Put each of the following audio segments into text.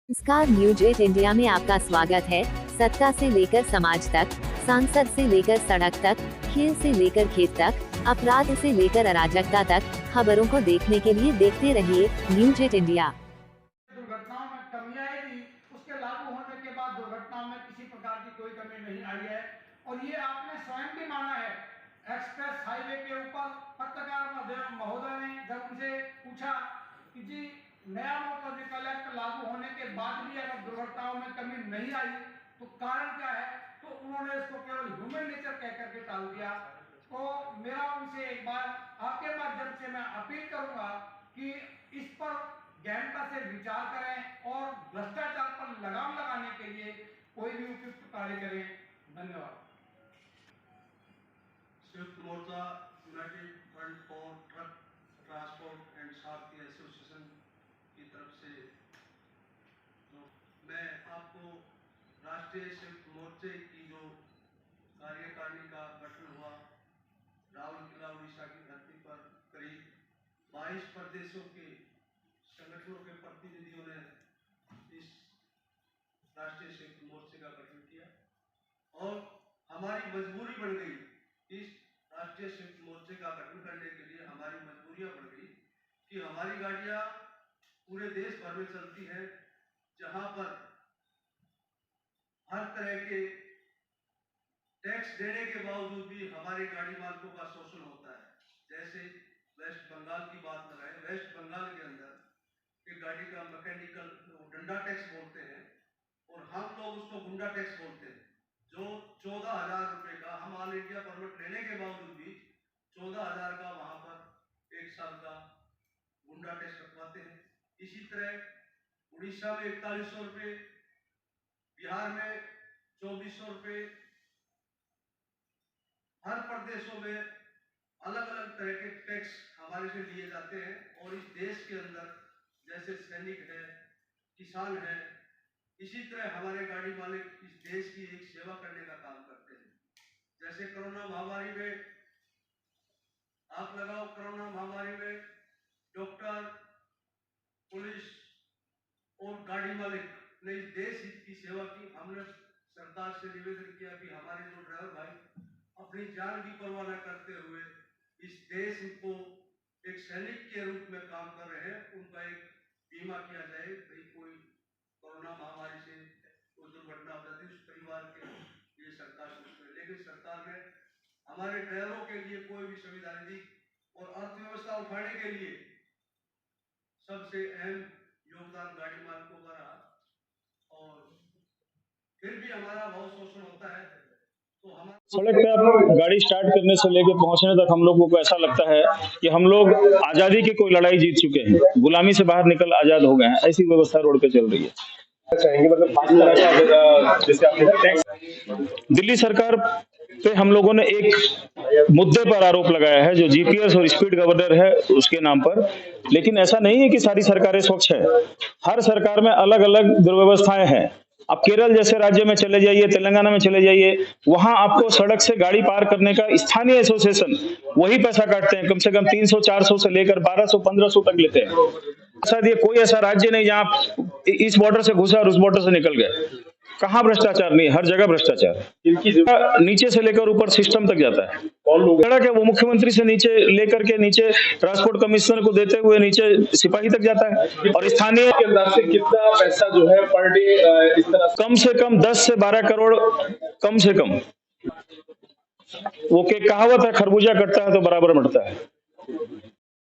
नमस्कार, news 8 India में आपका स्वागत है। सत्ता से लेकर समाज तक, सांसद से लेकर सड़क तक, खेल से लेकर खेत तक, अपराध से लेकर अराजकता तक, खबरों को देखने के लिए देखते रहिए न्यूज 8 इंडिया। दुर्घटनाओं में कमी आएगी, उसके लागू होने के बाद दुर्घटनाओं में किसी प्रकार की कोई कमी नहीं आई है। और ये आपने स्वयं भी माना है। एक्सप्रेस हाईवे के ऊपर पत्रकार महोदय ने जब उनसे पूछा कि जी नया मोटर व्हीकल एक्ट लागू होने के बाद भी अगर दुर्घटनाओं में कमी नहीं आई तो कारण क्या है, तो उन्होंने इसको केवल ह्यूमन नेचर कह करके टाल दिया। तो मेरा उनसे एक बार आपके माध्यम से मैं अपील करूंगा कि इस पर गहनता से विचार करें और भ्रष्टाचार पर लगाम लगाने के लिए कोई भी उपयुक्त कार्य करें। धन्यवाद। संयुक्त मोर्चा united front for truck transport and Sarathi association की तरफ से तो मैं आपको राष्ट्रीय संयुक्त मोर्चे की जो कार्यकारिणी का गठन हुआ राउरकेला उड़ीसा की धरती पर करीब 22 प्रदेशों के संगठनों के प्रतिनिधियों ने इस राष्ट्रीय संयुक्त मोर्चे का गठन किया और हमारी मजबूरी बढ़ गई। इस राष्ट्रीय संयुक्त मोर्चे का गठन करने के लिए हमारी मजबूरियां बढ़ गई कि हमारी गाड़ियां पूरे देश भर में चलती हैं, जहां पर हर तरह के टैक्स देने के बावजूद भी हमारे गाड़ी मालिकों का शोषण होता है। जैसे वेस्ट बंगाल की बात लगाएं, वेस्ट बंगाल के अंदर एक गाड़ी का मैकेनिकल डंडा टैक्स बोलते हैं और हम लोग उसको गुंडा टैक्स बोलते हैं, जो 14,000 रुपए का, हम ऑल इंडिया परमिट लेने के बावजूद भी 14,000 का वहां पर एक साल का गुंडा टैक्स रखवाते हैं। इसी तरह उड़ीसा में 4100 रुपये, बिहार में 2400 रुपये, हर प्रदेशों में अलग अलग तरह के टैक्स हमारे से लिए जाते हैं। और इस देश के अंदर जैसे सैनिक है, किसान है, इसी तरह हमारे गाड़ी मालिक इस देश की एक सेवा करने का काम करते हैं। जैसे कोरोना महामारी में आप लगाओ, कोरोना महामारी में डॉक्टर, पुलिस और गाड़ी मालिक ने इस देश हित की सेवा की। हमने सरकार से निवेदन किया कि हमारे जो ड्राइवर भाई अपनी जान की परवाह न करते हुए इस देश को एक सैनिक के रूप में काम कर रहे हैं, उनका एक बीमा किया जाए। भाई कोई कोरोना महामारी से कोई दुर्घटना हो जाती है, उस परिवार के लिए सरकार सोच रही है, लेकिन सरकार ने हमारे ड्राइवरों के लिए कोई भी सुविधा नहीं दी। और अर्थव्यवस्था उठाने के लिए सबसे अहम योगदान गाड़ी मालिकों का रहा और फिर भी हमारा बहुत शोषण होता है। तो हमारा सड़क पे आप गाड़ी स्टार्ट करने से लेकर पहुंचने तक हम लोगों को ऐसा लगता है कि हम लोग आजादी की कोई लड़ाई जीत चुके हैं, गुलामी से बाहर निकल आजाद हो गए हैं। ऐसी व्यवस्था रोड पे चल रही है। दिल्ली सरकार पे हम लोगों ने एक मुद्दे पर आरोप लगाया है जो जीपीएस और स्पीड गवर्नर है उसके नाम पर, लेकिन ऐसा नहीं है कि सारी सरकारें स्वच्छ है। हर सरकार में अलग अलग दुर्व्यवस्थाएं हैं। आप केरल जैसे राज्य में चले जाइए, तेलंगाना में चले जाइए, वहां आपको सड़क से गाड़ी पार करने का स्थानीय एसोसिएशन वही पैसा काटते हैं, कम से कम 300-400 से लेकर 1200-1500 तक लेते हैं। शायद ये कोई ऐसा राज्य नहीं जहां इस बॉर्डर से घुसा और उस बॉर्डर से निकल गए। कहाँ भ्रष्टाचार नहीं, हर जगह भ्रष्टाचार। नीचे से लेकर ऊपर सिस्टम तक जाता है। सड़क है वो मुख्यमंत्री से नीचे लेकर के नीचे ट्रांसपोर्ट कमिश्नर को देते हुए नीचे सिपाही तक जाता है। और स्थानीय के अंदर से कितना पैसा जो है पर डे इस तरह कम से कम 10 से 12 करोड़ कम से कम। वो के कहावत है, खरबूजा कटता है तो बराबर बढ़ता है।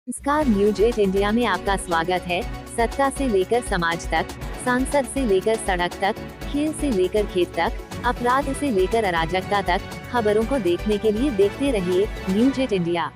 नमस्कार, न्यूज 8 इंडिया में आपका स्वागत है। सत्ता से लेकर समाज तक, सांसद से लेकर सड़क तक, खेल से लेकर खेत तक, अपराध से लेकर अराजकता तक, खबरों को देखने के लिए देखते रहिए न्यूज 8 इंडिया।